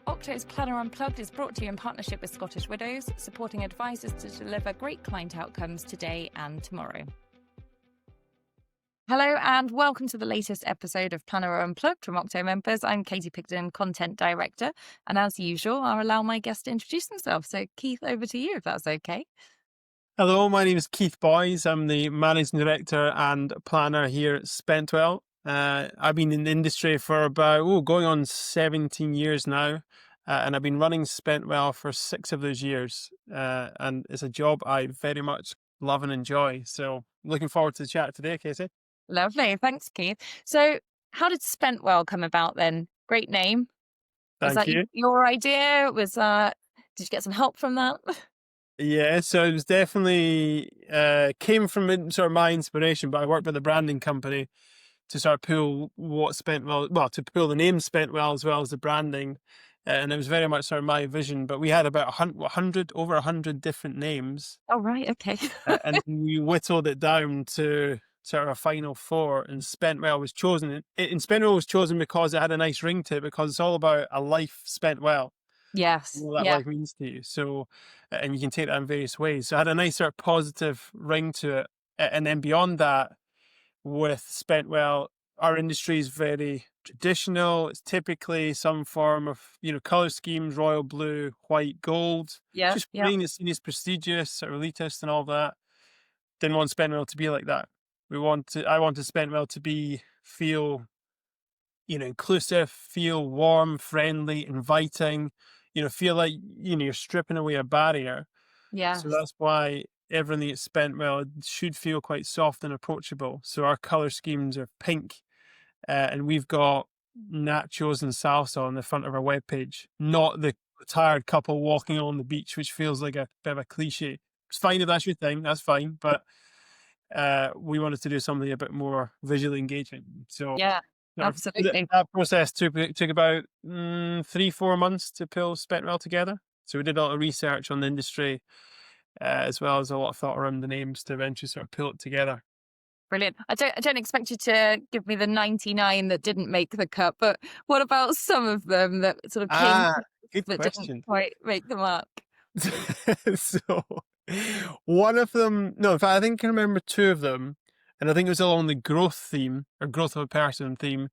Octo's Planner Unplugged is brought to you in partnership with Scottish Widows, supporting advisors to deliver great client outcomes today and tomorrow. Hello and welcome to the latest episode of Planner Unplugged from Octo members. I'm Katie Picton, Content Director, and as usual, I'll allow my guests to introduce themselves. So Keith, over to you if that's okay. Hello, my name is Keith Boys. I'm the Managing Director and Planner here at Spentwell. I've been in the industry for about, going on 17 years now, and I've been running Spentwell for 6 of those years, and it's a job I very much love and enjoy. So looking forward to the chat today, Katie. Lovely. Thanks, Keith. So how did Spentwell come about then? Great name. Was Thank that you. your idea? Did you get some help from that? Yeah, so it was definitely came from sort of my inspiration, but I worked with a branding company to sort of pull to pull the name Spentwell as well as the branding, and it was very much sort of my vision. But we had about over 100 different names, Oh, right. Okay. and we whittled it down to sort of a final 4. And Spentwell was chosen. And Spentwell was chosen because it had a nice ring to it, because it's all about a life spent well. Yes. What that Yeah. life means to you. So, and you can take that in various ways. So it had a nice sort of positive ring to it. And then beyond that, with Spentwell, our industry is very traditional. It's typically some form of, colour schemes, royal blue, white, gold. Yeah. Just Yeah. plain, it's seen as prestigious, sort of elitist and all that. Didn't want Spentwell to be like that. I wanted Spentwell to feel, inclusive, feel warm, friendly, inviting, feel like, you're stripping away a barrier. Yes. So that's why everything at Spentwell should feel quite soft and approachable. So our colour schemes are pink, and we've got nachos and salsa on the front of our webpage, not the tired couple walking on the beach, which feels like a bit of a cliche. It's fine if that's your thing, that's fine, but we wanted to do something a bit more visually engaging. So Yeah. Absolutely. that process took about 3-4 months to pull Spentwell together. So we did a lot of research on the industry, as well as a lot of thought around the names to eventually sort of pull it together. Brilliant. I don't expect you to give me the 99 that didn't make the cut, but what about some of them that sort of came Good but question. didn't quite make the mark? So one of them, no, in fact, I think I can remember 2 of them, and I think it was along the growth theme or growth of a person theme,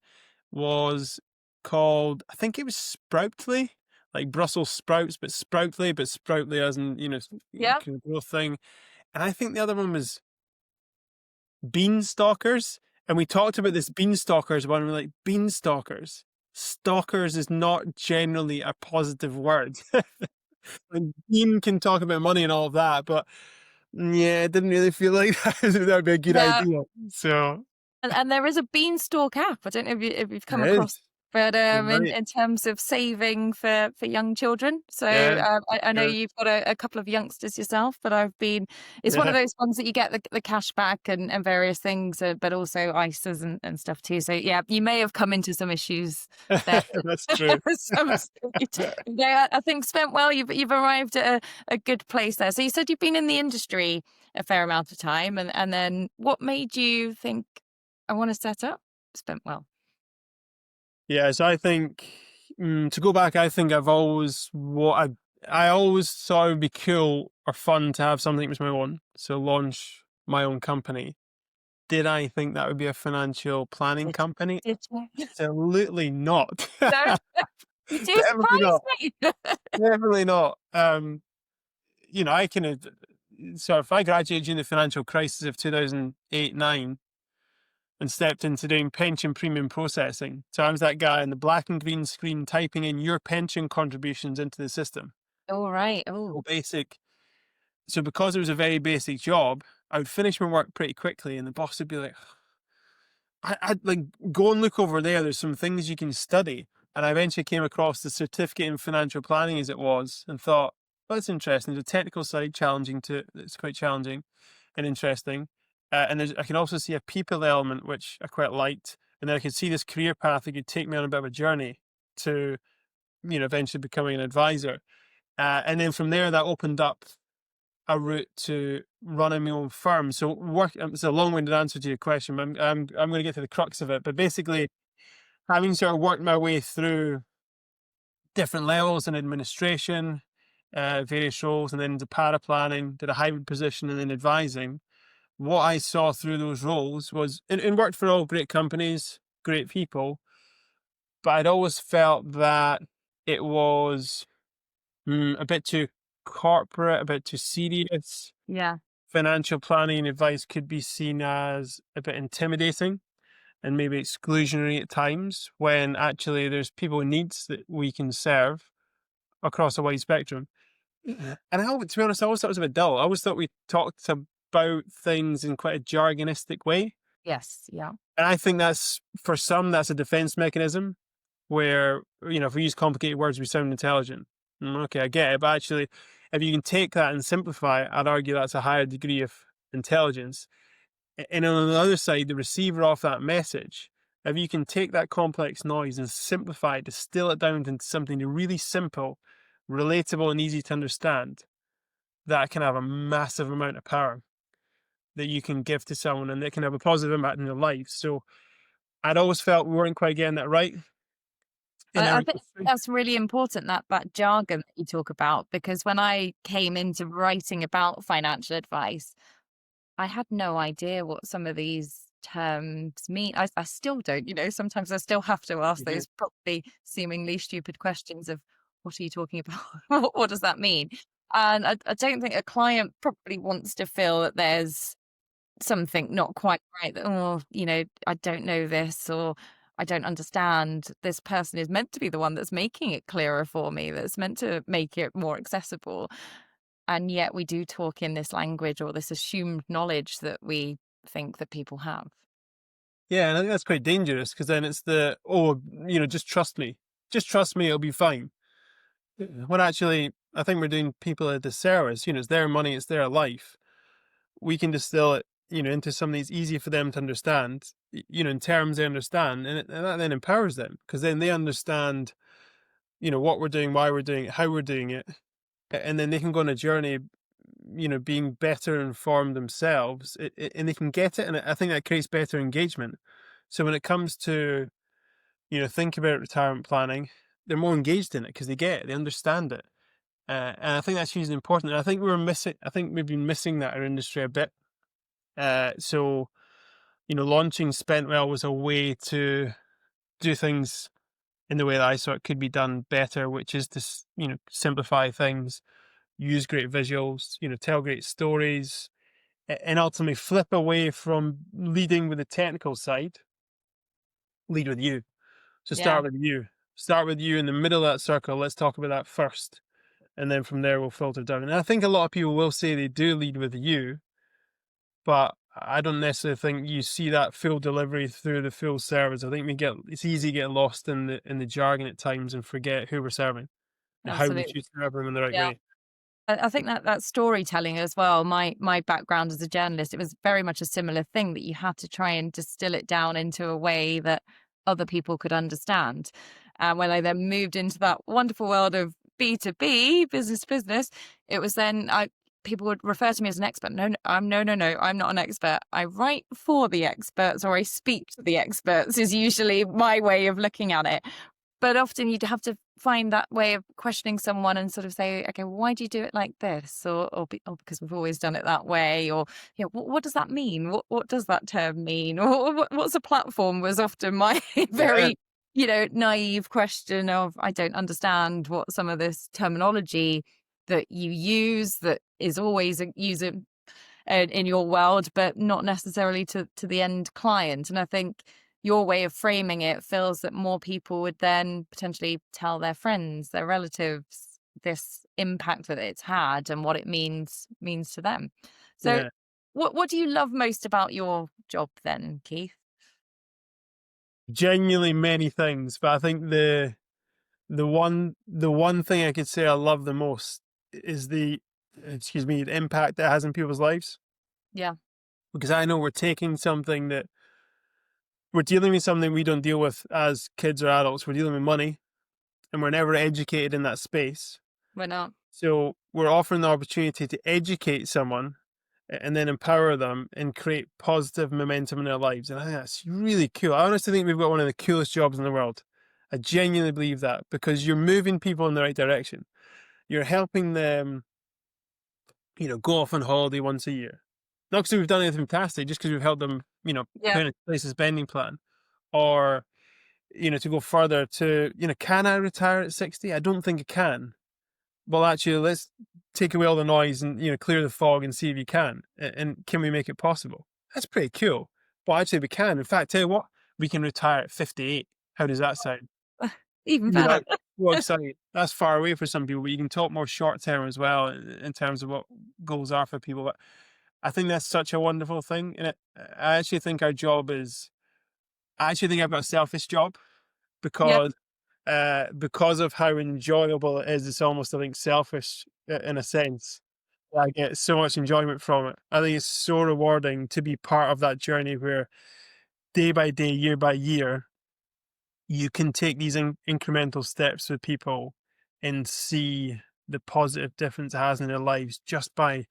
was called, I think it was Sproutly, like Brussels sprouts, but Sproutly as in, Yeah. kind of growth thing. And I think the other one was Beanstalkers. And we talked about this Beanstalkers one, and we're like, Beanstalkers? Stalkers is not generally a positive word. And Bean can talk about money and all of that, but yeah, it didn't really feel like that would be a good Yeah. idea. So And there is a beanstalk app. I don't know if you've come it across, is. but Right. in terms of saving for young children. So Yeah, I know sure. you've got a couple of youngsters yourself, but it's one of Yeah, those ones that you get the cash back and various things, but also ISAs and stuff too. So yeah, you may have come into some issues there. that's true. Yeah, I think Spentwell, you've arrived at a good place there. So you said you've been in the industry a fair amount of time, and then what made you think, I want to set up Spentwell? Yeah, so I think, to go back, I think I always thought it would be cool or fun to have something with my own, so launch my own company. Did I think that would be a financial planning company? Did you? Absolutely not. No, you do Definitely surprise not. me. Definitely not. I can. So if I graduated during the financial crisis of 2008-9 and stepped into doing pension premium processing, so I was that guy on the black and green screen typing in your pension contributions into the system. All right. Oh, So basic. So because it was a very basic job, I would finish my work pretty quickly, and the boss would be like, I'd like, go and look over there. There's some things you can study. And I eventually came across the certificate in financial planning as it was, and thought, well, that's interesting. There's a technical side it's quite challenging and interesting. And I can also see a people element, which I quite liked. And then I could see this career path that could take me on a bit of a journey to, eventually becoming an advisor. And then from there, that opened up a route to running my own firm. So it's a long-winded answer to your question, but I'm going to get to the crux of it. But basically, having sort of worked my way through different levels in administration, various roles, and then into paraplanning, did a hybrid position, and then advising. What I saw through those roles was, and worked for all great companies, great people, but I'd always felt that it was a bit too corporate, a bit too serious. Yeah. Financial planning advice could be seen as a bit intimidating and maybe exclusionary at times, when actually there's people in needs that we can serve across a wide spectrum. Yeah. And to be honest, I always thought it was a bit dull. I always thought we talked about things in quite a jargonistic way. Yes. Yeah. And I think that's, for some, that's a defense mechanism where, if we use complicated words, we sound intelligent. Okay, I get it. But actually, if you can take that and simplify it, I'd argue that's a higher degree of intelligence. And on the other side, the receiver of that message, if you can take that complex noise and simplify it, distill it down into something really simple, relatable, and easy to understand, that can have a massive amount of power that you can give to someone, and that can have a positive impact in their life. So I'd always felt we weren't quite getting that right in our I think industry. that's really important, that jargon that you talk about, because when I came into writing about financial advice, I had no idea what some of these terms mean. I still don't, sometimes I still have to ask Mhm. those probably seemingly stupid questions of, what are you talking about? What does that mean? And I don't think a client probably wants to feel that there's something not quite right, that, "Oh, I don't know this," or "I don't understand." This person is meant to be the one that's making it clearer for me, that's meant to make it more accessible. And yet we do talk in this language or this assumed knowledge that we think that people have. Yeah, and I think that's quite dangerous, because then it's oh, just trust me, it'll be fine. When actually, I think we're doing people a disservice. It's their money, it's their life. We can distill it, into something that's easy for them to understand, in terms they understand, and that then empowers them, because then they understand, what we're doing, why we're doing it, how we're doing it, and then they can go on a journey, being better informed themselves, and they can get it, and I think that creates better engagement. So when it comes to, think about retirement planning, they're more engaged in it because they get it, they understand it, and I think that's hugely important. And I think I think we've been missing that in our industry a bit. So, launching Spentwell was a way to do things in the way that I saw it could be done better, which is to, simplify things, use great visuals, tell great stories, and ultimately flip away from leading with the technical side, lead with you. So Yeah, start with you. Start with you in the middle of that circle. Let's talk about that first. And then from there, we'll filter down. And I think a lot of people will say they do lead with you, but I don't necessarily think you see that full delivery through the full service. I think it's easy to get lost in the jargon at times and forget who we're serving and how we absolutely. should serve them in the right Yeah. way. I think that storytelling as well, my background as a journalist, it was very much a similar thing, that you had to try and distill it down into a way that other people could understand. And when I then moved into that wonderful world of B2B, business to business, it was then people would refer to me as an expert. No, no, no, I'm not an expert. I write for the experts, or I speak to the experts, is usually my way of looking at it. But often you'd have to find that way of questioning someone and sort of say, "Okay, why do you do it like this?" Or because we've always done it that way, or, what does that mean? What does that term mean? Or what's a platform, was often my Yeah. very, naive question of, I don't understand what some of this terminology that you use, that is always a user in your world, but not necessarily to the end client. And I think your way of framing it feels that more people would then potentially tell their friends, their relatives, this impact that it's had and what it means to them. So Yeah. what do you love most about your job then, Keith? Genuinely many things, but I think the one thing I could say I love the most is the impact that it has in people's lives. Yeah, Because I know we're dealing with something we don't deal with as kids or adults. We're dealing with money, and we're never educated in that space. we're not. So we're offering the opportunity to educate someone, and then empower them and create positive momentum in their lives. And I think that's really cool. I honestly think we've got one of the coolest jobs in the world. I genuinely believe that because you're moving people in the right direction. You're helping them, go off on holiday once a year. Not because we've done anything fantastic, just because we've helped them, Yeah. put in place a spending plan, or to go further to, can I retire at 60? I don't think I can. Well, actually, let's take away all the noise and clear the fog and see if you can. And can we make it possible? That's pretty cool. But actually, we can. In fact, tell you what, we can retire at 58. How does that sound? Even better. That's so exciting. That's far away for some people, but you can talk more short term as well in terms of what goals are for people. But I think that's such a wonderful thing. And I actually think our job is, I actually think I've got a selfish job Yeah. because of how enjoyable it is. It's almost, I think, selfish in a sense. I get so much enjoyment from it. I think it's so rewarding to be part of that journey where day by day, year by year, you can take these incremental steps with people and see the positive difference it has in their lives just by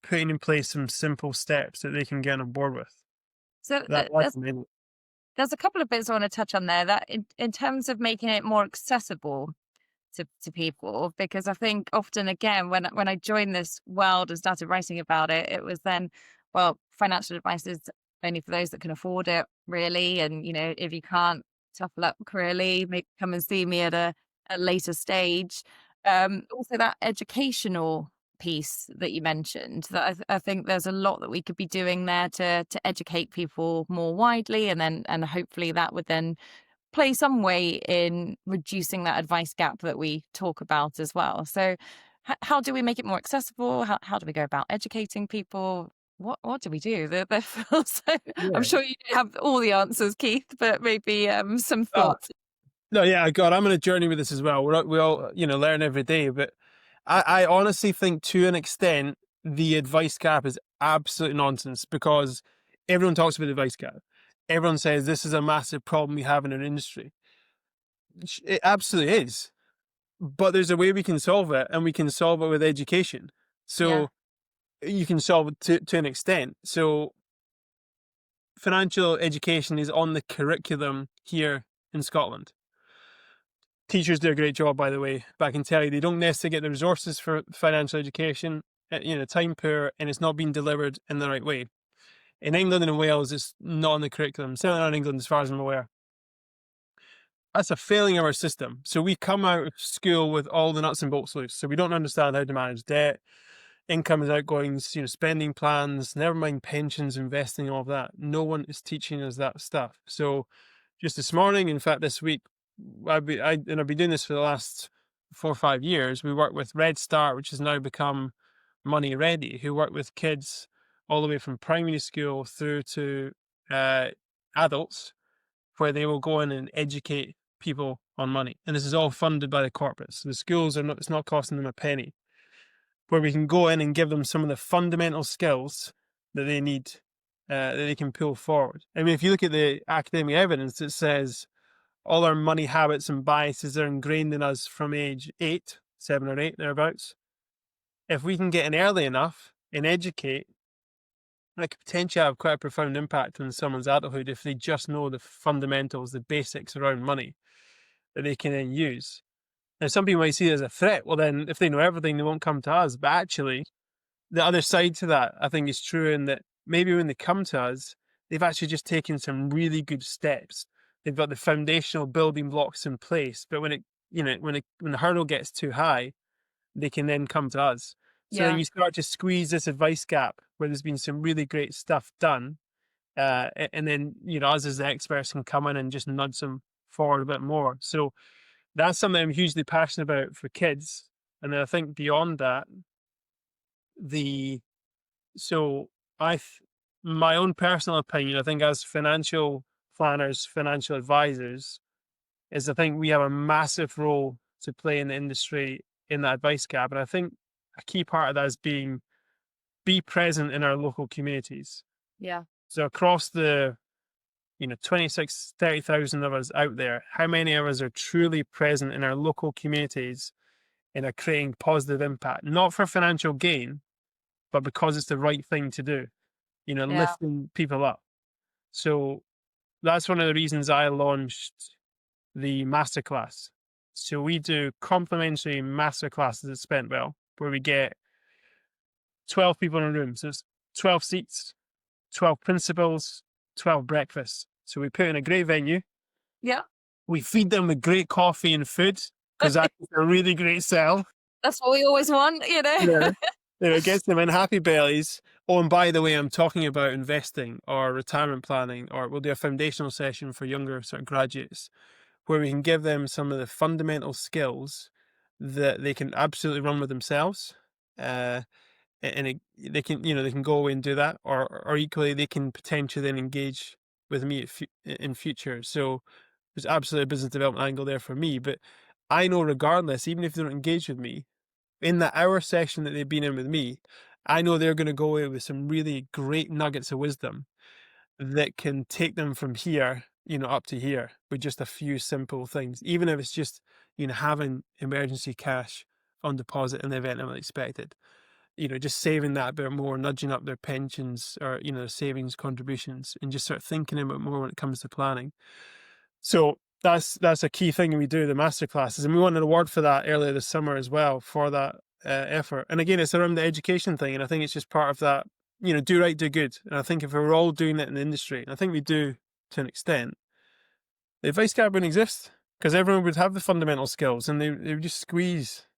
putting in place some simple steps that they can get on board with. So That's amazing. there's a couple of bits I want to touch on there that in terms of making it more accessible to people, because I think often again when I joined this world and started writing about it, it was then, well, financial advice is only for those that can afford it, really. And if you can't, tough luck, really. Maybe come and see me at a later stage. Also, that educational piece that you mentioned, that I think there's a lot that we could be doing there to educate people more widely, and hopefully that would then play some way in reducing that advice gap that we talk about as well. So, how do we make it more accessible? How do we go about educating people? What do we do? So, I'm Yeah. sure you don't have all the answers, Keith, but maybe some Oh, thoughts. no, yeah, God, I'm on a journey with this as well. We all, learn every day. But I honestly think to an extent, the advice gap is absolute nonsense because everyone talks about the advice gap. Everyone says this is a massive problem we have in our industry. It absolutely is. But there's a way we can solve it, and we can solve it with education. Yeah, So you can solve it to an extent. So financial education is on the curriculum here in Scotland. Teachers do a great job, by the way, but I can tell you they don't necessarily get the resources for financial education. Time poor, and it's not being delivered in the right way. In England and in Wales, it's not on the curriculum. Certainly not in England, as far as I'm aware. That's a failing of our system. So we come out of school with all the nuts and bolts loose. So we don't understand how to manage debt, income and outgoings, spending plans, never mind pensions, investing, all of that. No one is teaching us that stuff. So just this morning, in fact, this week, I've been doing this for the last 4 or 5 years. We work with Red Start, which has now become Money Ready, who work with kids all the way from primary school through to uh, adults, where they will go in and educate people on money. And this is all funded by the corporates. So the schools are not, it's not costing them a penny, where we can go in and give them some of the fundamental skills that they need, that they can pull forward. I mean, if you look at the academic evidence, it says all our money habits and biases are ingrained in us from age 8, 7 or 8, thereabouts. If we can get in early enough and educate, that could potentially have quite a profound impact on someone's adulthood if they just know the fundamentals, the basics around money that they can then use. Now, some people might see it as a threat. Well, then, if they know everything, they won't come to us. But actually, the other side to that, I think, is true in that maybe when they come to us, they've actually just taken some really good steps. They've got the foundational building blocks in place. But when the hurdle gets too high, they can then come to us. So then yeah, you start to squeeze this advice gap where there's been some really great stuff done. And then, us as the experts can come in and just nudge them forward a bit more. So that's something I'm hugely passionate about for kids. And then I think beyond that, the so I, my own personal opinion, I think as financial planners, financial advisors, is I think we have a massive role to play in the industry in that advice gap. And I think a key part of that is be present in our local communities. yeah, So across the 26, 30,000 of us out there, how many of us are truly present in our local communities and are creating positive impact, not for financial gain, but because it's the right thing to do, yeah. lifting people up. So that's one of the reasons I launched. the masterclass. So we do complimentary masterclasses at Spentwell where we get 12 people in a room. So it's 12 seats, 12 principals, 12 breakfasts. So we put in a great venue. Yeah. We feed them with great coffee and food because that's a really great sell. That's what we always want, you know? Yeah. It gets them in happy bellies. Oh, and by the way, I'm talking about investing or retirement planning, or we'll do a foundational session for younger sort of graduates where we can give them some of the fundamental skills that they can absolutely run with themselves. And they can, they can go away and do that, or equally they can potentially then engage with me in future. So there's absolutely a business development angle there for me. But I know regardless, even if they don't engage with me, in that hour session that they've been in with me, I know they're going to go away with some really great nuggets of wisdom that can take them from here, up to here with just a few simple things. Even if it's just, having emergency cash on deposit in the event of unexpected, just saving that bit more, nudging up their pensions or, their savings contributions, and just sort of thinking about more when it comes to planning. So that's a key thing we do, the masterclasses, and we won an award for that earlier this summer as well for that effort. And again, it's around the education thing, and I think it's just part of that. Do right, do good. And I think if we were all doing it in the industry, and I think we do to an extent, the advice gap wouldn't exist because everyone would have the fundamental skills, and they would just squeeze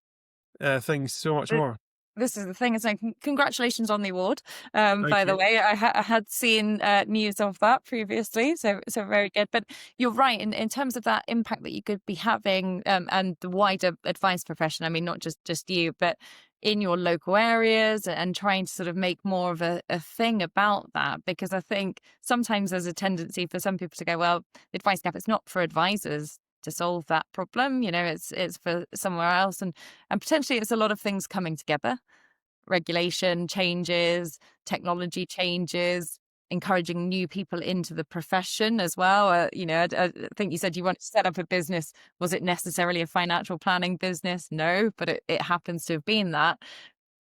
things so much more. This is the thing. It's like, congratulations on the award. Thank By the you. way, I had seen news of that previously, so very good. But you're right in terms of that impact that you could be having, and the wider advice profession. I mean, not just you, but in your local areas, and trying to sort of make more of a thing about that. Because I think sometimes there's a tendency for some people to go, well, the advice gap, it's not for advisors to solve that problem, it's for somewhere else, and potentially it's a lot of things coming together: regulation changes, technology changes, encouraging new people into the profession as well. I think you said you wanted to set up a business. Was it necessarily a financial planning business? No, but it happens to have been that.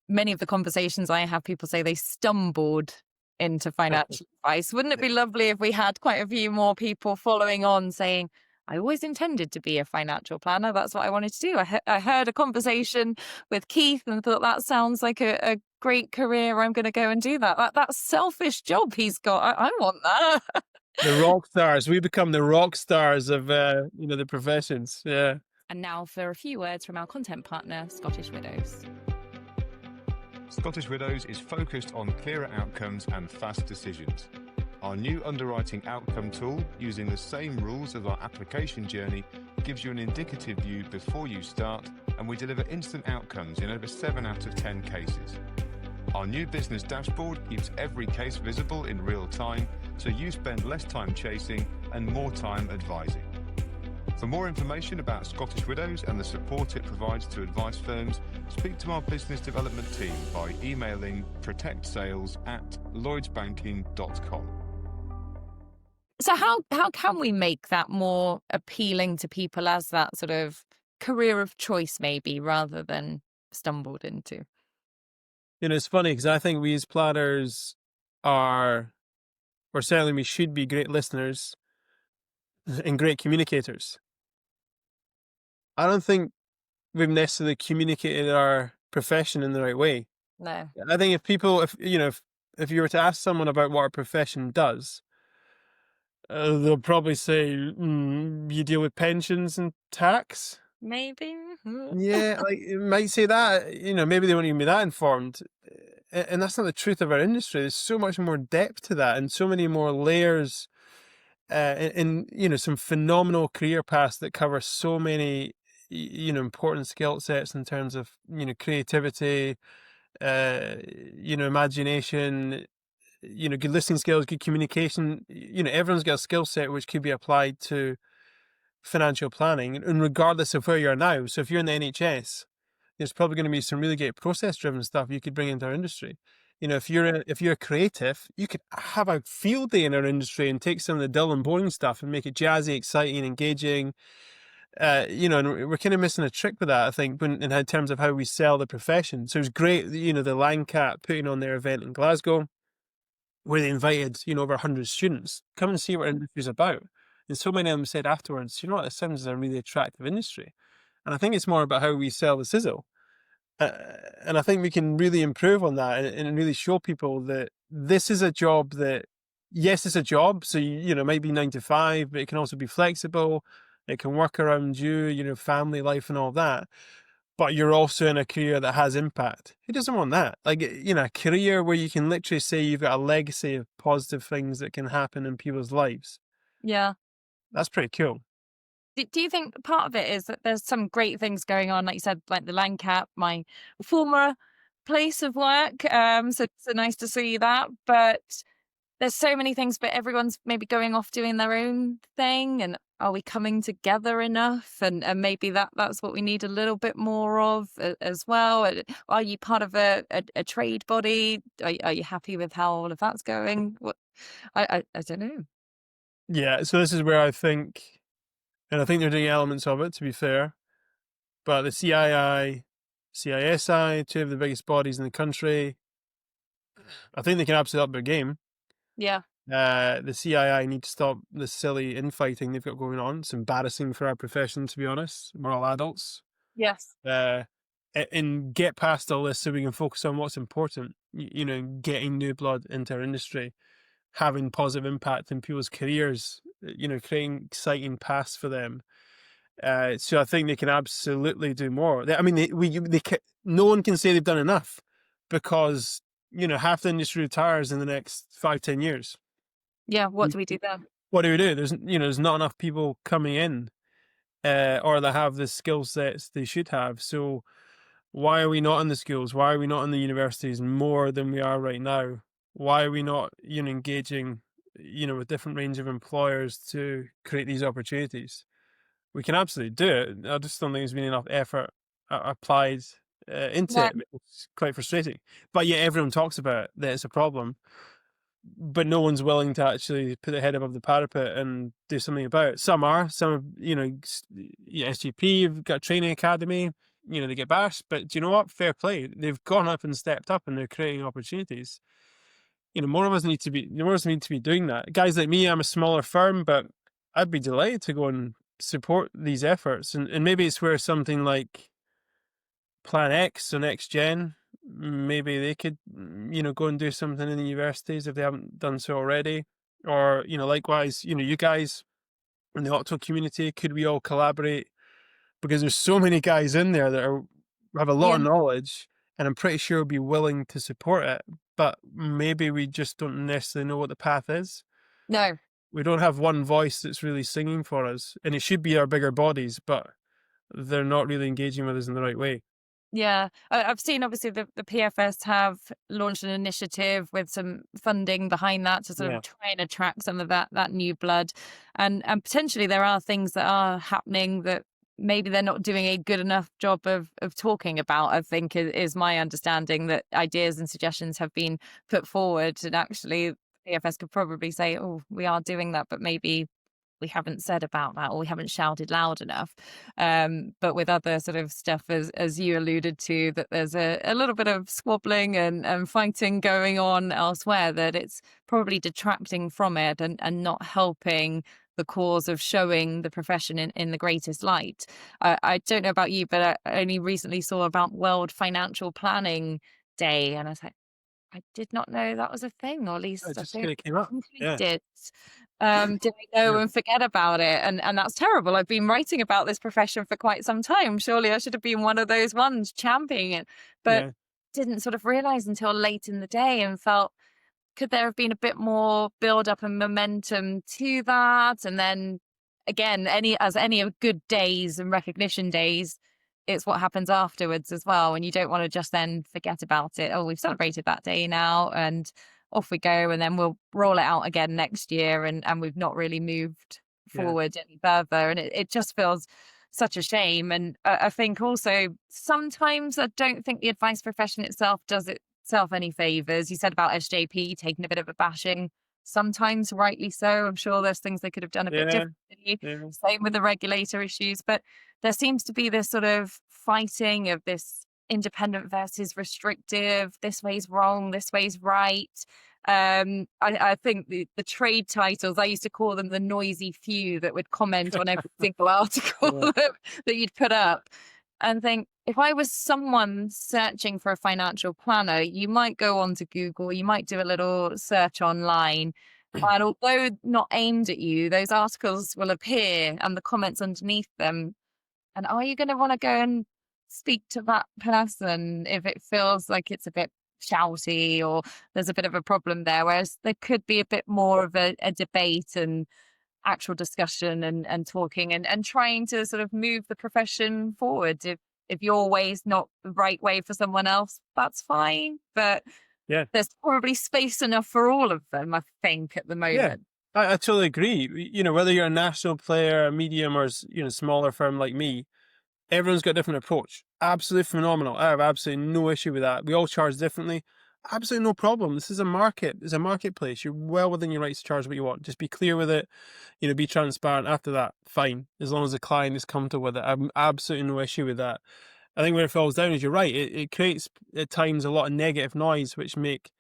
Many of the conversations I have, people say they stumbled into financial advice. Wouldn't it be lovely if we had quite a few more people following on saying, I always intended to be a financial planner. That's what I wanted to do. I heard a conversation with Keith and thought that sounds like a great career. I'm going to go and do that. That selfish job he's got. I want that. The rock stars. We become the rock stars of the professions. Yeah. And now for a few words from our content partner, Scottish Widows. Scottish Widows is focused on clearer outcomes and fast decisions. Our new underwriting outcome tool, using the same rules as our application journey, gives you an indicative view before you start, and we deliver instant outcomes in over 7 out of 10 cases. Our new business dashboard keeps every case visible in real time, so you spend less time chasing and more time advising. For more information about Scottish Widows and the support it provides to advice firms, speak to our business development team by emailing protectsales@lloydsbanking.com. So how can we make that more appealing to people as that sort of career of choice, maybe, rather than stumbled into? It's funny because I think we as planners or certainly we should be great listeners and great communicators. I don't think we've necessarily communicated our profession in the right way. No. I think if you were to ask someone about what our profession does, they'll probably say, you deal with pensions and tax. Maybe. Yeah, like it might say that, maybe they won't even be that informed. And that's not the truth of our industry. There's so much more depth to that and so many more layers, and some phenomenal career paths that cover so many, important skill sets in terms of, creativity, imagination, good listening skills, good communication. Everyone's got a skill set which could be applied to financial planning, and regardless of where you are now. So if you're in the NHS, there's probably going to be some really great process driven stuff you could bring into our industry. If you're a creative, you could have a field day in our industry and take some of the dull and boring stuff and make it jazzy, exciting, engaging. And we're kind of missing a trick with that, I think, in terms of how we sell the profession. So it was great, the Landcat putting on their event in Glasgow, where they invited, over 100 students. Come and see what our industry is about. And so many of them said afterwards, you know what, this sounds a really attractive industry. And I think it's more about how we sell the sizzle. Uh, and I think we can really improve on that, and really show people that this is a job that, yes, it's a job. So, it might be 9 to 5, but it can also be flexible. It can work around you, family life and all that. But you're also in a career that has impact. Who doesn't want that? Like, a career where you can literally say you've got a legacy of positive things that can happen in people's lives. Yeah. That's pretty cool. Do you think part of it is that there's some great things going on, like you said, like the Land Cap, my former place of work? So nice to see that. But there's so many things, but everyone's maybe going off doing their own thing. And are we coming together enough? And maybe that's what we need a little bit more of as well. Are you part of a trade body? Are you happy with how all of that's going? What I don't know. Yeah. So this is where I think, and I think they're doing elements of it, to be fair. But the CII, CISI, two of the biggest bodies in the country, I think they can absolutely up their game. Yeah. The CII need to stop the silly infighting they've got going on. It's embarrassing for our profession, to be honest. We're all adults. Yes. And get past all this so we can focus on what's important. Getting new blood into our industry, having positive impact in people's careers, creating exciting paths for them. So I think they can absolutely do more. I mean, no one can say they've done enough, because half the industry retires in the next 5-10 years. Yeah. What do we do then? What do we do? There's not enough people coming in, or that have the skill sets they should have. So why are we not in the schools? Why are we not in the universities more than we are right now? Why are we not, engaging, with different range of employers to create these opportunities? We can absolutely do it. I just don't think there's been enough effort applied into Yeah. it. It's quite frustrating. But yet everyone talks about it, that it's a problem, but no one's willing to actually put their head above the parapet and do something about it. Some are. Some, SGP have got a training academy. They get bashed, but do you know what? Fair play. They've gone up and stepped up, and they're creating opportunities. More of us need to be doing that. Guys like me, I'm a smaller firm, but I'd be delighted to go and support these efforts. And maybe it's where something like Plan X or Next Gen, maybe they could, go and do something in the universities if they haven't done so already. Or, likewise, you guys in the Octo community, could we all collaborate? Because there's so many guys in there that have a lot Yeah. of knowledge, and I'm pretty sure will be willing to support it. But maybe we just don't necessarily know what the path is. No. We don't have one voice that's really singing for us, and it should be our bigger bodies, but they're not really engaging with us in the right way. Yeah, I've seen obviously the PFS have launched an initiative with some funding behind that to sort Yeah. of try and attract some of that new blood, and potentially there are things that are happening that maybe they're not doing a good enough job of talking about. I think is my understanding, that ideas and suggestions have been put forward, and actually PFS could probably say, oh, we are doing that, but maybe we haven't said about that, or we haven't shouted loud enough. But with other sort of stuff, as you alluded to, that there's a little bit of squabbling and fighting going on elsewhere, that it's probably detracting from it and not helping the cause of showing the profession in the greatest light. I don't know about you, but I only recently saw about World Financial Planning Day, and I was like, I did not know that was a thing, or at It least I just don't kind of came up. think I Yeah. did. Did I go Yeah. and forget about it? And that's terrible. I've been writing about this profession for quite some time. Surely I should have been one of those ones championing it, but Yeah. didn't sort of realize until late in the day, and felt, could there have been a bit more build up and momentum to that? And then again, any of good days and recognition days, it's what happens afterwards as well. And you don't want to just then forget about it. Oh, we've celebrated that day now, and off we go. And then we'll roll it out again next year. And we've not really moved Yeah. forward any further. And it just feels such a shame. And I think also sometimes I don't think the advice profession itself does itself any favors. You said about SJP taking a bit of a bashing, sometimes rightly so. I'm sure there's things they could have done a bit Yeah. differently. Yeah. Same with the regulator issues, but there seems to be this sort of fighting of this independent versus restrictive. This way's wrong, this way's right. I think the trade titles, I used to call them the noisy few that would comment on every single article Yeah. that you'd put up, and think if I was someone searching for a financial planner, you might go onto Google, you might do a little search online. And although not aimed at you, those articles will appear and the comments underneath them. And are you going to want to go and speak to that person if it feels like it's a bit shouty or there's a bit of a problem there? Whereas there could be a bit more of a debate and actual discussion and talking and trying to sort of move the profession forward. If your way's not the right way for someone else, that's fine. But Yeah. there's probably space enough for all of them, I think, at the Yeah. moment. I totally agree. Whether you're a national player, a medium, or smaller firm like me, everyone's got a different approach. Absolutely phenomenal. I have absolutely no issue with that. We all charge differently. Absolutely no problem. This is a market. It's a marketplace. You're well within your rights to charge what you want. Just be clear with it. Be transparent. After that, fine. As long as the client is comfortable with it, I'm absolutely no issue with that. I think where it falls down is you're right. It creates at times a lot of negative noise, which make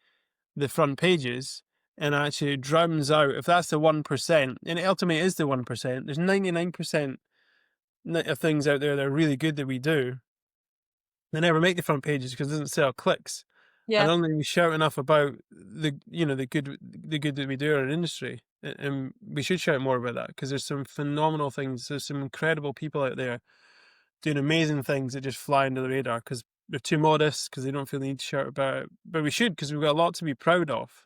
the front pages, and actually drowns out. If that's the 1%, and it ultimately is the 1%, there's 99% of things out there that are really good that we do. They never make the front pages because it doesn't sell clicks. I Yeah. don't think we shout enough about the good that we do in our industry, and we should shout more about that because there's some phenomenal things. There's some incredible people out there doing amazing things that just fly under the radar because they're too modest, because they don't feel the need to shout about it. But we should, because we've got a lot to be proud of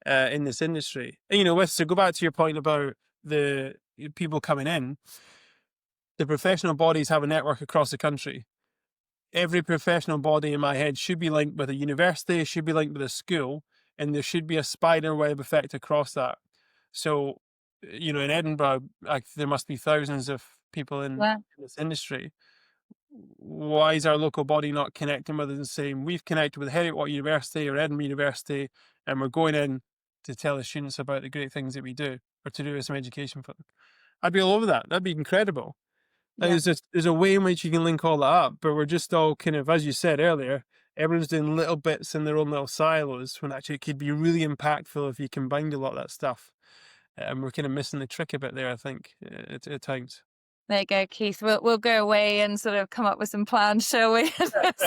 in this industry. And so go back to your point about the people coming in. The professional bodies have a network across the country. Every professional body in my head should be linked with a university, should be linked with a school, and there should be a spider web effect across that. So, in Edinburgh, there must be thousands of people in Yeah. this industry. Why is our local body not connecting with us and saying, we've connected with Heriot University or Edinburgh University, and we're going in to tell the students about the great things that we do, or to do some education for them? I'd be all over that. That'd be incredible. Yeah. There's a way in which you can link all that up, but we're just all kind of, as you said earlier, everyone's doing little bits in their own little silos, when actually it could be really impactful if you combined a lot of that stuff. And we're kind of missing the trick a bit there, I think, at times. There you go, Keith. We'll go away and sort of come up with some plans, shall we?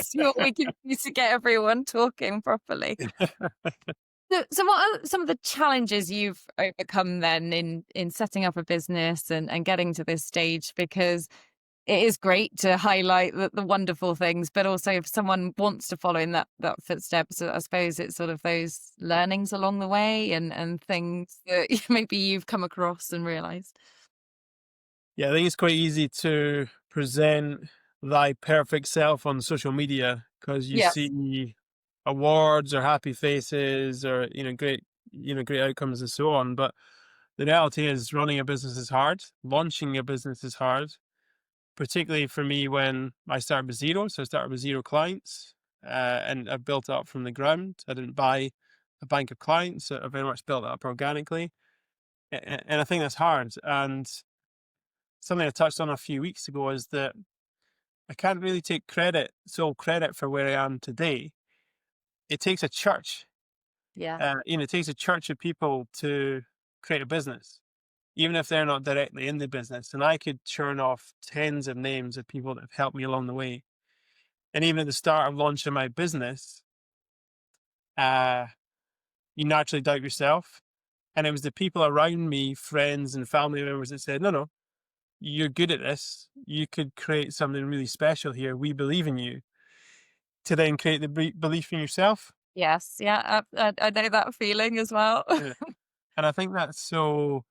See what we can do to get everyone talking properly. So what are some of the challenges you've overcome then in setting up a business and getting to this stage? Because it is great to highlight the wonderful things, but also if someone wants to follow in that footsteps, I suppose it's sort of those learnings along the way and things that maybe you've come across and realized. Yeah, I think it's quite easy to present thy perfect self on social media because you Yes. see awards or happy faces or great outcomes and so on. But the reality is, running a business is hard. Launching a business is hard, particularly for me when I started with zero. So I started with zero clients, and I built it up from the ground. I didn't buy a bank of clients. I very much built it up organically, and I think that's hard. And something I touched on a few weeks ago is that I can't really take sole credit for where I am today. It takes a church, Yeah. it takes a church of people to create a business, even if they're not directly in the business. And I could churn off tens of names of people that have helped me along the way. And even at the start of launching my business, you naturally doubt yourself. And it was the people around me, friends and family members, that said, no, you're good at this. You could create something really special here. We believe in you. To then create the belief in yourself. Yes. Yeah. I know that feeling as well. Yeah. And I think that's so,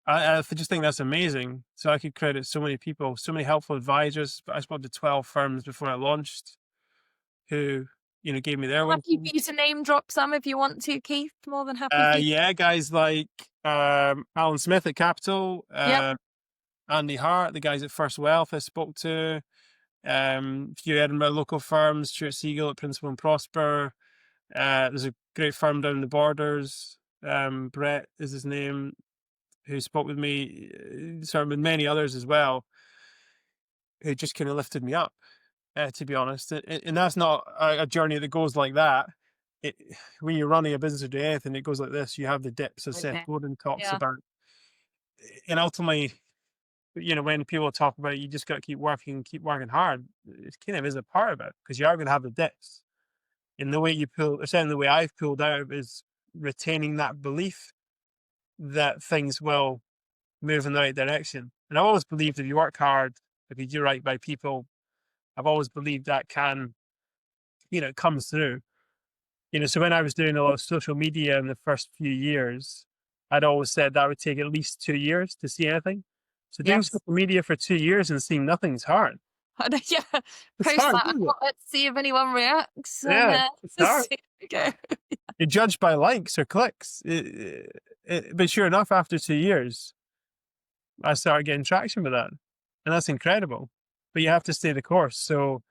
I just think that's amazing. So I could credit so many people, so many helpful advisors. I spoke to 12 firms before I launched who, gave me their Happy wisdom. for you to name drop some if you want to, Keith. More than happy for you. Yeah, guys like Alan Smith at Capital, Yep. Andy Hart, the guys at First Wealth I spoke to, a few Edinburgh local firms, Stuart Siegel at Principal and Prosper. There's a great firm down in the Borders, Brett is his name, who spoke with me, sort of with many others as well, who just kind of lifted me up, to be honest. And that's not a journey that goes like that. it, when you're running a business or doing anything, it goes like this. You have the dips, as Seth Okay. Godin talks Yeah. about. And ultimately, when people talk about you just got to keep working hard, it kind of is a part of it because you are going to have the dips. And the way you pull, or certainly the way I've pulled out is retaining that belief that things will move in the right direction. And I've always believed if you work hard, if you do right by people, I've always believed that can, it comes through. So when I was doing a lot of social media in the first few years, I'd always said that would take at least 2 years to see anything. So doing Yes. social media for 2 years and seeing nothing's hard. I know, yeah. It's Post hard, that isn't it? account, let's see if anyone reacts, and Yeah, it's hard. see we go. You're judged by likes or clicks. But sure enough, after 2 years, I started getting traction with that. And that's incredible. But you have to stay the course. So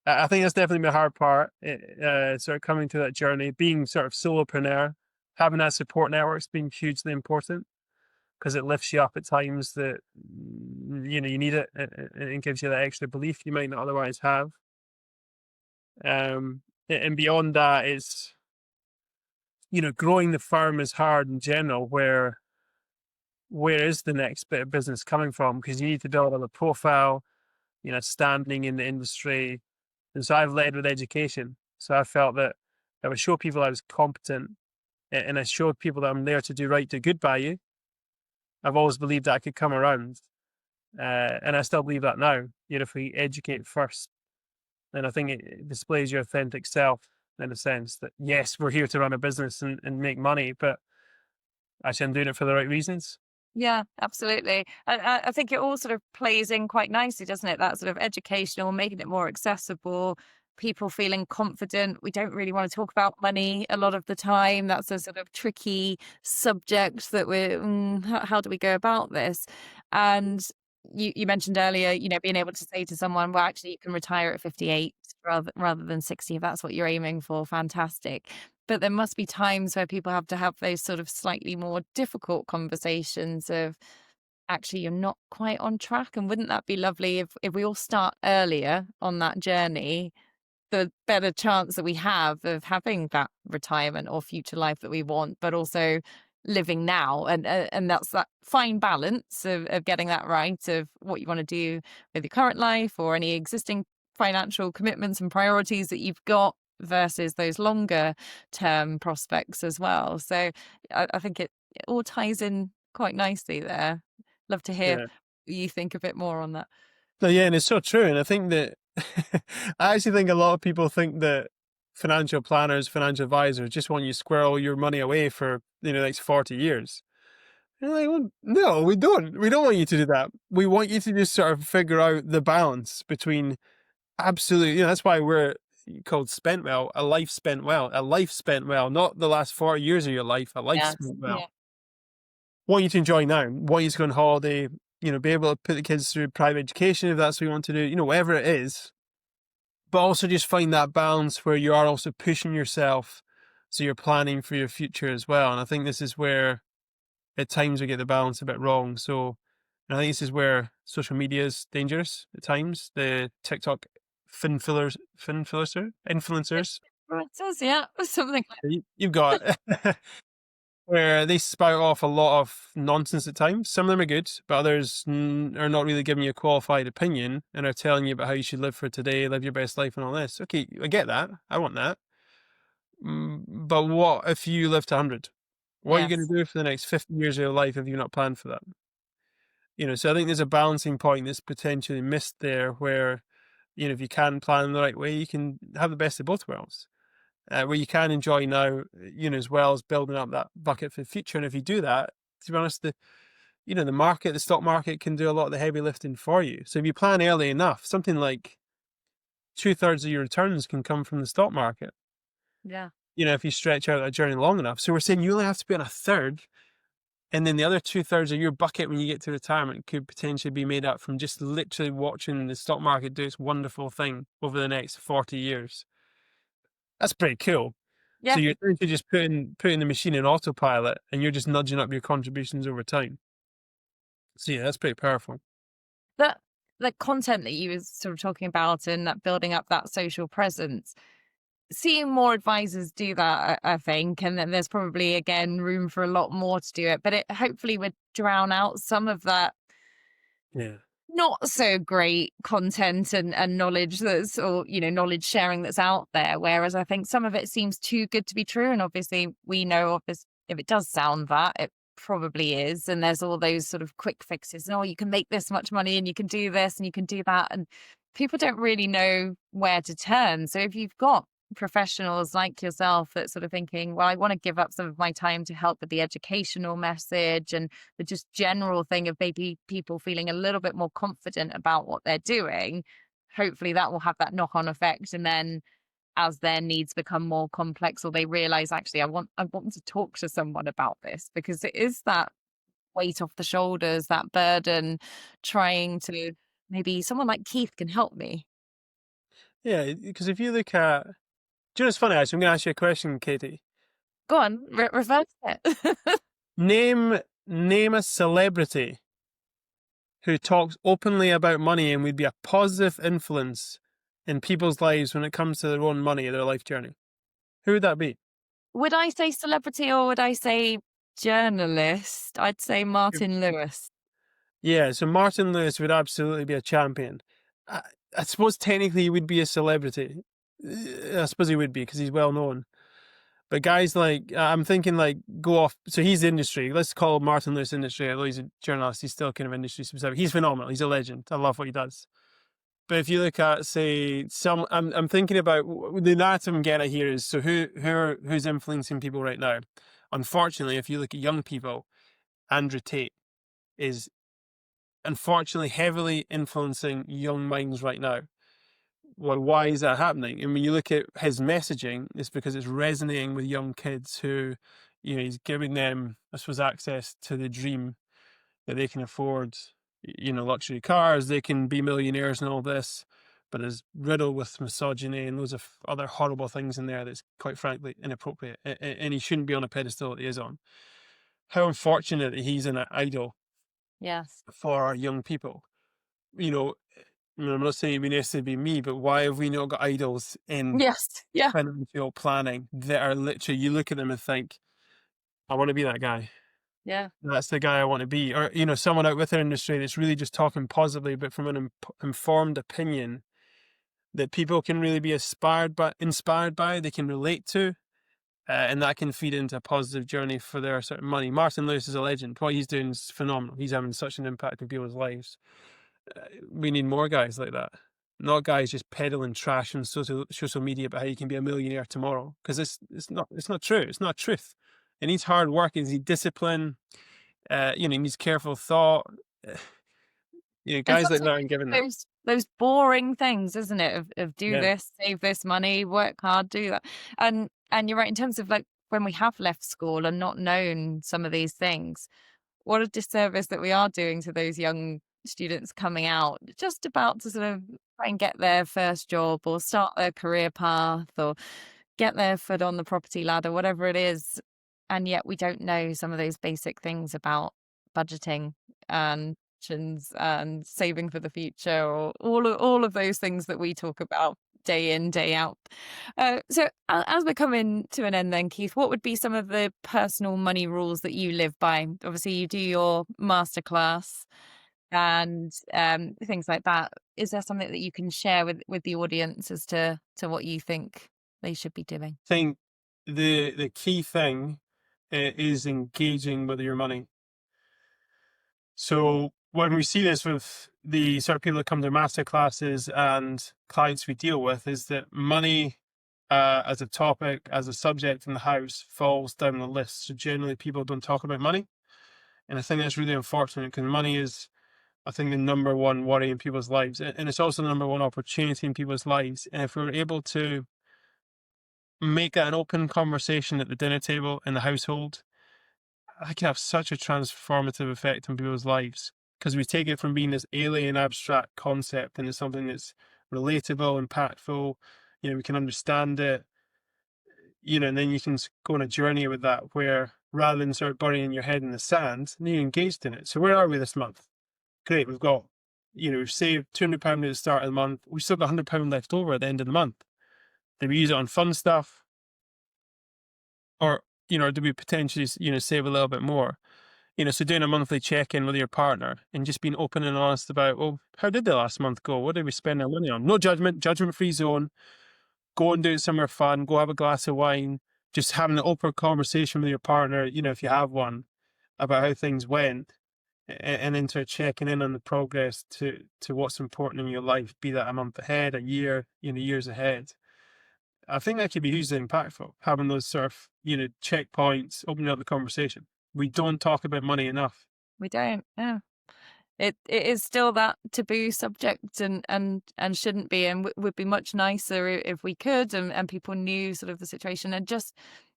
I think that's definitely the hard part, sort of coming to that journey, being sort of solopreneur, having that support network's been hugely important because it lifts you up at times that, you need it and gives you that extra belief you might not otherwise have. And beyond that is, growing the firm is hard in general, where is the next bit of business coming from? Because you need to build up a profile, standing in the industry. And so I've led with education. So I felt that I would show people I was competent and I showed people that I'm there to do right, do good by you. I've always believed that I could come around. And I still believe that now. If we educate first, then I think it displays your authentic self in a sense that, yes, we're here to run a business and make money, but actually I'm doing it for the right reasons. Yeah, absolutely. I think it all sort of plays in quite nicely, doesn't it? That sort of educational, making it more accessible, people feeling confident. We don't really want to talk about money a lot of the time. That's a sort of tricky subject that how do we go about this? And you mentioned earlier, being able to say to someone, well, actually, you can retire at 58 rather than 60 if that's what you're aiming for. Fantastic. But there must be times where people have to have those sort of slightly more difficult conversations of actually you're not quite on track. And wouldn't that be lovely if we all start earlier on that journey, the better chance that we have of having that retirement or future life that we want, but also living now. And that's that fine balance of getting that right of what you want to do with your current life or any existing financial commitments and priorities that you've got versus those longer term prospects as well. So I think it all ties in quite nicely there. Love to hear Yeah. you think a bit more on that. No, yeah, and it's so true. And I think that I actually think a lot of people think that financial planners, financial advisors just want you to squirrel your money away for the next 40 years. And you're like, well, no, we don't. We don't want you to do that. We want you to just sort of figure out the balance between absolutely, that's why we're called Spentwell, a life spent well, not the last 40 years of your life, a life Yes. spent Yeah. well. Want you to enjoy now, want you to go on holiday, be able to put the kids through private education if that's what you want to do, whatever it is. But also just find that balance where you are also pushing yourself. So you're planning for your future as well. And I think this is where at times we get the balance a bit wrong. So and I think this is where social media is dangerous at times. The TikTok influencers. It says, yeah, something like You've got where they spout off a lot of nonsense at times. Some of them are good, but others are not really giving you a qualified opinion and are telling you about how you should live for today, live your best life, and all this. Okay, I get that. I want that. But what if you live to 100? What are you going yes. to do for the next 50 years of your life if you've not planned for that? So I think there's a balancing point that's potentially missed there where, if you can plan in the right way, you can have the best of both worlds. Where you can enjoy now, as well as building up that bucket for the future. And if you do that, to be honest, the stock market can do a lot of the heavy lifting for you. So if you plan early enough, something like 2/3 of your returns can come from the stock market. Yeah. If you stretch out that journey long enough. So we're saying you only have to be on a third, and then the other 2/3 of your bucket when you get to retirement could potentially be made up from just literally watching the stock market do its wonderful thing over the next 40 years. That's pretty cool. So Yeah. you're essentially just putting the machine in autopilot, and you're just nudging up your contributions over time. So yeah, that's pretty powerful. That the content that you were sort of talking about and that building up that social presence, seeing more advisors do that, I think, and then there's probably again room for a lot more to do it, but it hopefully would drown out some of that Yeah. not so great content and knowledge that's, or knowledge sharing that's out there, whereas I think some of it seems too good to be true, and obviously we know if it does sound that, it probably is, and there's all those sort of quick fixes, and, oh, you can make this much money and you can do this and you can do that, and people don't really know where to turn. So if you've got professionals like yourself that sort of thinking, well, I want to give up some of my time to help with the educational message and the just general thing of maybe people feeling a little bit more confident about what they're doing, hopefully that will have that knock-on effect. And then as their needs become more complex, or they realize, actually, I want to talk to someone about this, because it is that weight off the shoulders, that burden, trying to, maybe someone like Keith can help me. Yeah, because if you look at, do you know, it's funny actually. I'm going to ask you a question, Katie. Go on, reverse it. Name a celebrity who talks openly about money and would be a positive influence in people's lives when it comes to their own money, their life journey. Who would that be? Would I say celebrity or would I say journalist? I'd say Martin Lewis. Yeah, so Martin Lewis would absolutely be a champion. I, I suppose technically he would be a celebrity. I suppose he would be because he's well known. But guys like, I'm thinking like, go off. So he's industry. Let's call Martin Lewis industry. Although he's a journalist, he's still kind of industry specific. He's phenomenal. He's a legend. I love what he does. But if you look at, say, I'm thinking about the narrative I'm getting at here is, so who's influencing people right now? Unfortunately, if you look at young people, Andrew Tate is unfortunately heavily influencing young minds right now. Well, why is that happening? And when you look at his messaging, it's because it's resonating with young kids who, he's giving them, I suppose, access to the dream that they can afford, luxury cars, they can be millionaires and all this, but is riddled with misogyny and loads of other horrible things in there that's quite frankly inappropriate. And he shouldn't be on a pedestal that he is on. How unfortunate that he's an idol Yes. for our young people. I'm not saying it needs to be me, but why have we not got idols in Yes. Yeah. financial planning that are literally, you look at them and think, I want to be that guy. Yeah. That's the guy I want to be. Or, someone out with their industry that's really just talking positively, but from an informed opinion that people can really be inspired by, they can relate to, and that can feed into a positive journey for their certain money. Martin Lewis is a legend. What he's doing is phenomenal. He's having such an impact on people's lives. We need more guys like that. Not guys just peddling trash on social media about how you can be a millionaire tomorrow. Because it's not true. It's not truth. It needs hard work. It needs discipline. It needs careful thought. And Guys like that sometimes aren't given that. those boring things, isn't it? Of do Yeah. this, save this money, work hard, do that. And you're right, in terms of like when we have left school and not known some of these things, what a disservice that we are doing to those young students coming out, just about to sort of try and get their first job or start their career path or get their foot on the property ladder, whatever it is. And yet we don't know some of those basic things about budgeting and options and saving for the future, or all of those things that we talk about day in, day out. So as we're coming to an end then, Keith, what would be some of the personal money rules that you live by? Obviously, you do your masterclass and things like that. Is there something that you can share with the audience as to what you think they should be doing? I think the key thing is engaging with your money. So when we see this with the sort of people that come to master classes and clients we deal with, is that money as a topic, as a subject in the house falls down the list. So generally people don't talk about money. And I think that's really unfortunate because money is, I think, the number one worry in people's lives. And it's also the number one opportunity in people's lives. And if we're able to make that an open conversation at the dinner table in the household, that can have such a transformative effect on people's lives, because we take it from being this alien abstract concept into something that's relatable, impactful, we can understand it, and then you can go on a journey with that where rather than sort of burying your head in the sand, you're engaged in it. So where are we this month? Great, we've got, we've saved £200 at the start of the month, we've still got £100 left over at the end of the month. Do we use it on fun stuff, or do we potentially save a little bit more? So doing a monthly check-in with your partner and just being open and honest about, well, how did the last month go? What did we spend our money on? No judgment, judgment-free zone. Go and do it somewhere fun. Go have a glass of wine. Just having an open conversation with your partner, if you have one, about how things went, and then sort of checking in on the progress to what's important in your life, be that a month ahead, a year, years ahead. I think that could be hugely impactful, having those sort of, checkpoints, opening up the conversation. We don't talk about money enough. We don't. Yeah. It is still that taboo subject, and shouldn't be, and would be much nicer if we could, and people knew sort of the situation, and just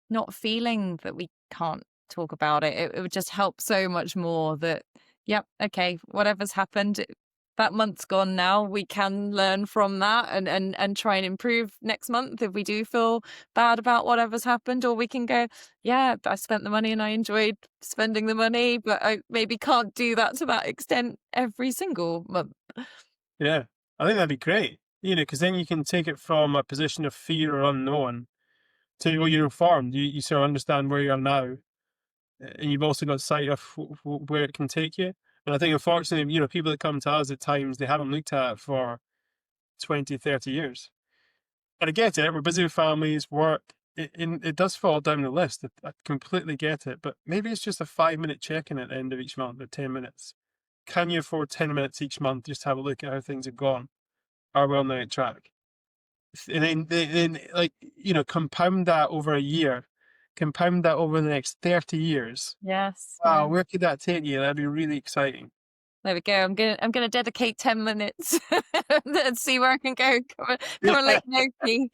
not feeling that we can't talk about it. It would just help so much more that, yep, okay, whatever's happened, that month's gone now. We can learn from that and try and improve next month if we do feel bad about whatever's happened, or we can go, yeah, I spent the money and I enjoyed spending the money, but I maybe can't do that to that extent every single month. Yeah, I think that'd be great. Because then you can take it from a position of fear or unknown to, well, you're informed. You sort of understand where you are now, and you've also got sight of where it can take you. And I think, unfortunately, people that come to us at times, they haven't looked at it for 20, 30 years. And I get it. We're busy with families, work. It does fall down the list. I completely get it. But maybe it's just a 5-minute check-in at the end of each month, or 10 minutes. Can you afford 10 minutes each month just to have a look at how things have gone? Are we on the right track? And then compound that over a year. Compound that over the next 30 years. Yes. Wow, where could that take you? That'd be really exciting. There we go. I'm gonna dedicate 10 minutes and see where I can go. Come on, let me know, Keith.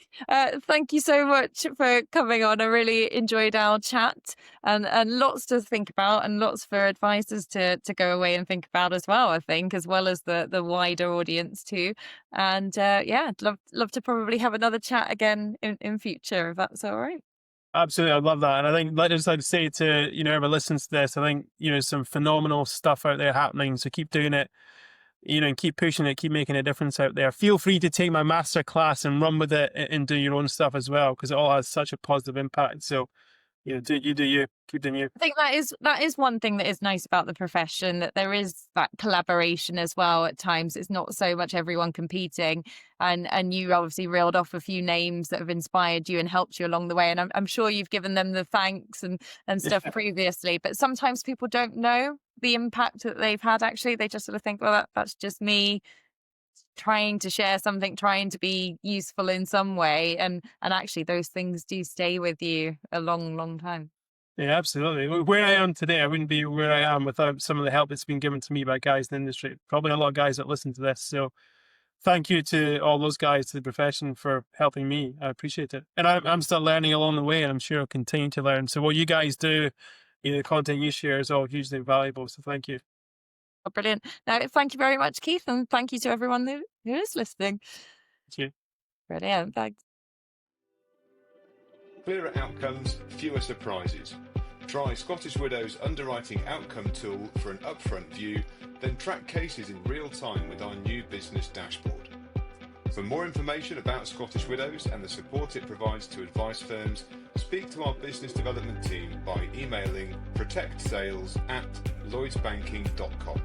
Thank you so much for coming on. I really enjoyed our chat, and lots to think about, and lots for advisors to go away and think about as well, I think, as well as the wider audience too. And yeah, I'd love to probably have another chat again in future, if that's all right. Absolutely, I love that. And I think, like I say to whoever listens to this, I think some phenomenal stuff out there happening. So keep doing it, and keep pushing it, keep making a difference out there. Feel free to take my master class and run with it and do your own stuff as well, because it all has such a positive impact. So do you, keep doing you. I think that is one thing that is nice about the profession, that there is that collaboration as well. At times, it's not so much everyone competing, and you obviously reeled off a few names that have inspired you and helped you along the way. And I'm sure you've given them the thanks and stuff previously, but sometimes people don't know the impact that they've had. Actually, they just sort of think, well, that's just me trying to share something, trying to be useful in some way, and actually those things do stay with you a long time. Yeah, absolutely. Where I am today, I wouldn't be where I am without some of the help that's been given to me by guys in the industry. Probably a lot of guys that listen to this. So thank you to all those guys, to the profession, for helping me. I appreciate it. And I'm still learning along the way, and I'm sure I'll continue to learn. So what you guys do, the content you share, is all hugely valuable. So thank you. Oh, brilliant. Now, thank you very much, Keith, and thank you to everyone who is listening. Thank you. Brilliant. Thanks. Clearer outcomes, fewer surprises. Try Scottish Widows' underwriting outcome tool for an upfront view, then track cases in real time with our new business dashboard. For more information about Scottish Widows and the support it provides to advice firms, speak to our business development team by emailing protectsales@lloydsbanking.com.